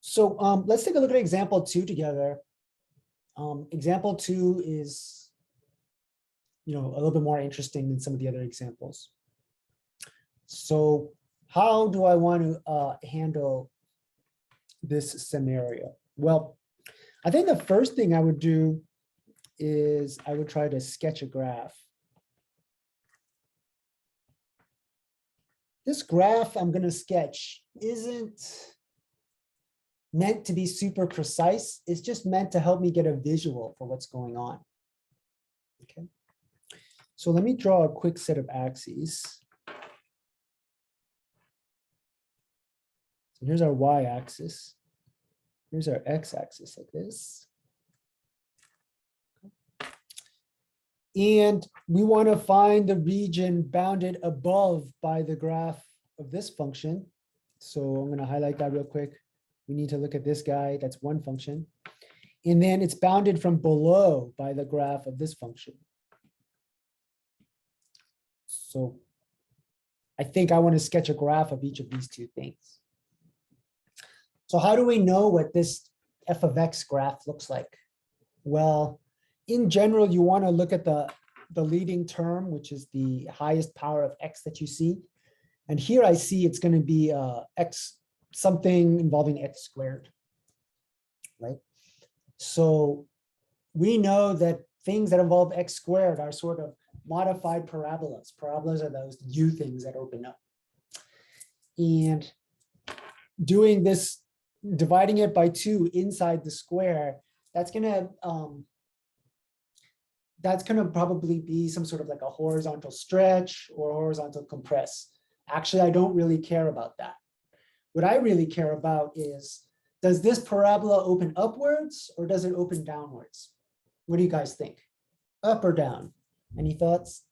So let's take a look at example 2 together. Example 2 is, a little bit more interesting than some of the other examples. So how do I want to handle this scenario? Well, I think the first thing I would do is I would try to sketch a graph. This graph I'm going to sketch isn't meant to be super precise. It's just meant to help me get a visual for what's going on. Okay. So let me draw a quick set of axes. So here's our y-axis. Here's our x-axis like this. And we want to find the region bounded above by the graph of this function. So I'm going to highlight that real quick. We need to look at this guy. That's one function. And then it's bounded from below by the graph of this function. So I think I want to sketch a graph of each of these two things. So how do we know what this f of x graph looks like? Well, in general, you want to look at the leading term, which is the highest power of x that you see. And here I see it's going to be x, something involving x squared, right? So we know that things that involve x squared are sort of modified parabolas. Parabolas are those u things that open up. And doing this, dividing it by 2 inside the square, that's gonna probably be some sort of like a horizontal stretch or horizontal compress. Actually, I don't really care about that. What I really care about is, does this parabola open upwards or does it open downwards? What do you guys think? Up or down? Any thoughts?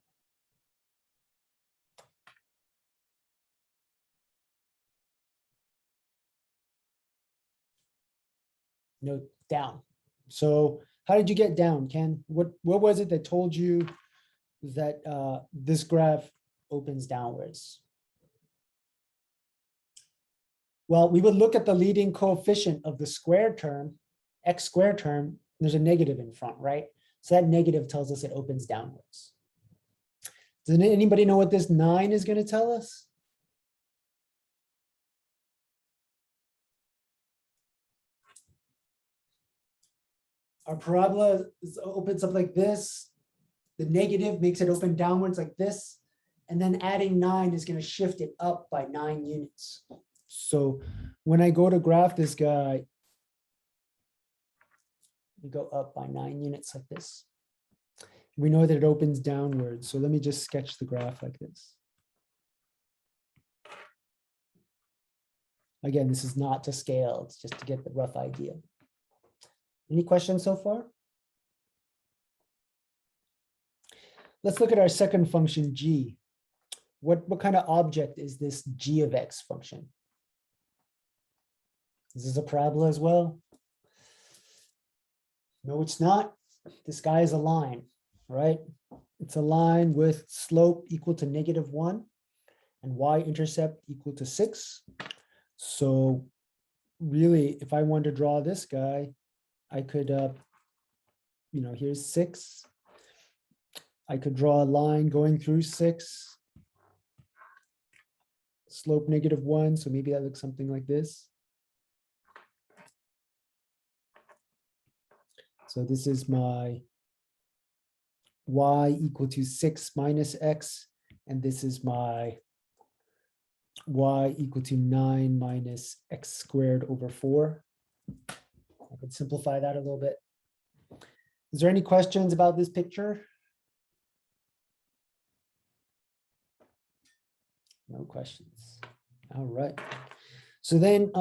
No, down. So how did you get down, Ken? What was it that told you that this graph opens downwards? Well, we would look at the leading coefficient of the squared term, x squared term. There's a negative in front, right? So that negative tells us it opens downwards. Does anybody know what this 9 is going to tell us? Our parabola opens up like this. The negative makes it open downwards like this. And then adding 9 is going to shift it up by 9 units. So when I go to graph this guy, we go up by 9 units like this. We know that it opens downwards. So let me just sketch the graph like this. Again, this is not to scale. It's just to get the rough idea. Any questions so far? Let's look at our second function, g. What kind of object is this g of x function? Is this a parabola as well? No, it's not. This guy is a line, right? It's a line with slope equal to -1 and y-intercept equal to 6. So really, if I wanted to draw this guy, I could, here's 6. I could draw a line going through 6. Slope -1, so maybe that looks something like this. So this is my y equal to 6 minus x, and this is my y equal to 9 minus x squared over 4. I could simplify that a little bit. Is there any questions about this picture? No questions. All right. So then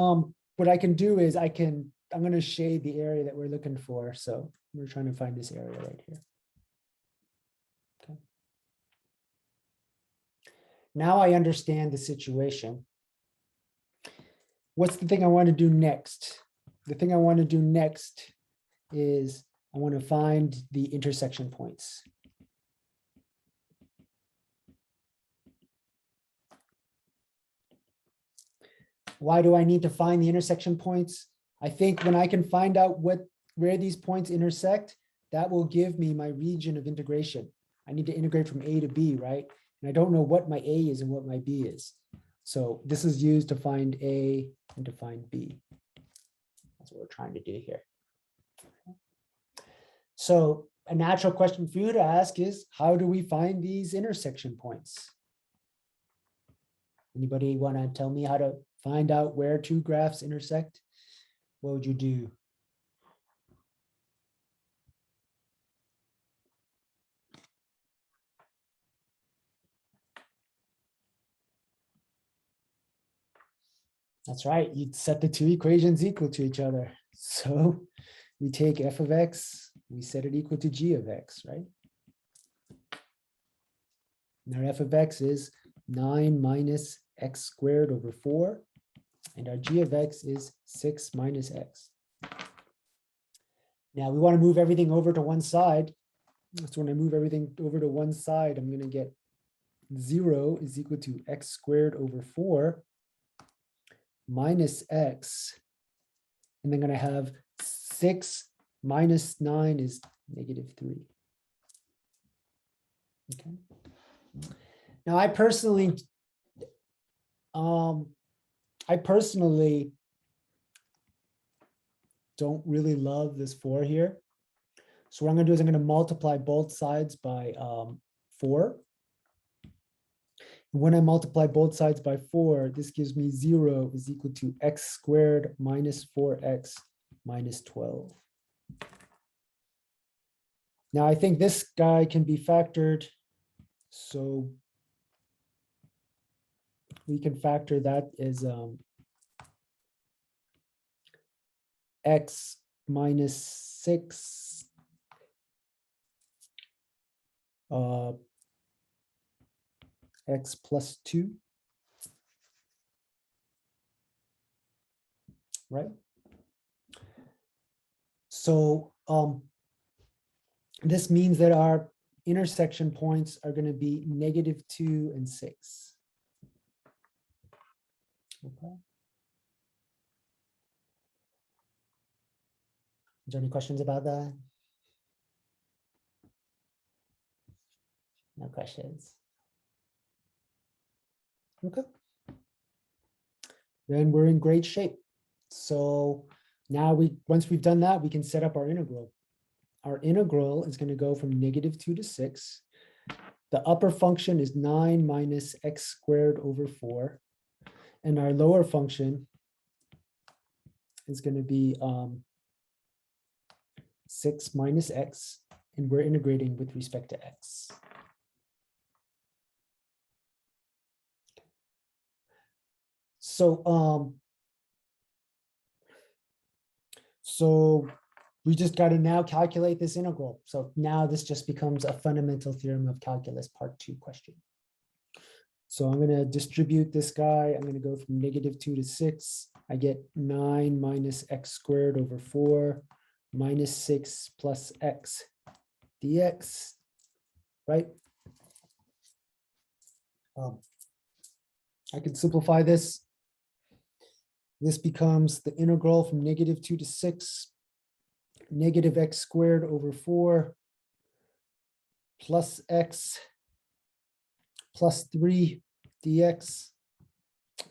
what I can do is I'm going to shade the area that we're looking for. So we're trying to find this area right here. Okay. Now I understand the situation. What's the thing I want to do next? The thing I want to do next is I want to find the intersection points. Why do I need to find the intersection points? I think when I can find out where these points intersect, that will give me my region of integration. I need to integrate from A to B, right? And I don't know what my A is and what my B is. So this is used to find A and to find B. That's what we're trying to do here. So a natural question for you to ask is, how do we find these intersection points? Anybody want to tell me how to find out where two graphs intersect? What would you do? That's right. You'd set the two equations equal to each other. So we take f of x, we set it equal to g of x, right? And our f of x is 9 minus x squared over 4. And our g of x is 6 minus x. Now we want to move everything over to one side. So when I move everything over to one side, I'm going to get 0 is equal to x squared over 4 minus x. And then I'm going to have 6 minus 9 is negative 3. Okay. Now I personally don't really love this 4 here. So what I'm going to do is I'm going to multiply both sides by 4. And when I multiply both sides by 4, this gives me 0 is equal to x squared minus 4x minus 12. Now I think this guy can be factored. So we can factor that as x minus 6 x plus 2, right? So this means that our intersection points are going to be negative 2 and 6. Okay. Is there any questions about that? No questions. Okay. Then we're in great shape. So now once we've done that, we can set up our integral. Our integral is going to go from negative 2 to 6. The upper function is 9 minus x squared over 4. And our lower function is going to be 6 minus x. And we're integrating with respect to x. So we just got to now calculate this integral. So now this just becomes a fundamental theorem of calculus part 2 question. So I'm going to distribute this guy. I'm going to go from negative 2 to 6. I get 9 minus x squared over 4 minus 6 plus x dx, right? I can simplify this. This becomes the integral from negative 2 to 6, negative x squared over 4 plus x plus 3 dx.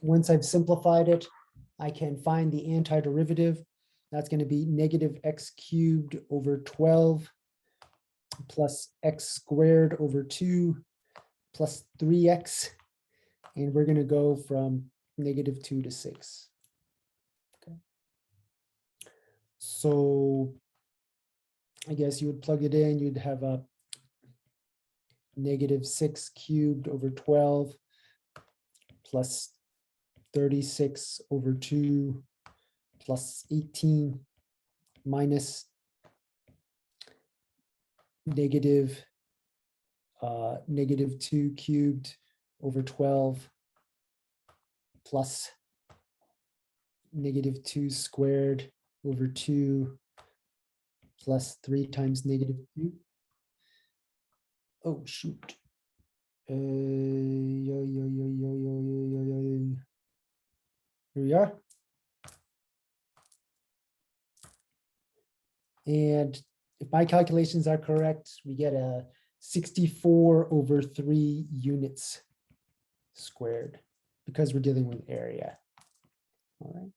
Once I've simplified it, I can find the antiderivative. That's going to be negative x cubed over 12 plus x squared over 2 plus 3x. And we're going to go from negative 2 to 6. Okay. So I guess you would plug it in. You'd have a negative 6 cubed over 12 plus 36 over 2 plus 18 minus negative 2 cubed over 12 plus negative 2 squared over 2 plus 3 times negative 2. Oh, shoot. Here we are. And if my calculations are correct, we get a 64/3 units squared because we're dealing with area. All right.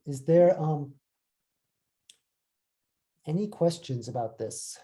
Is there any questions about this?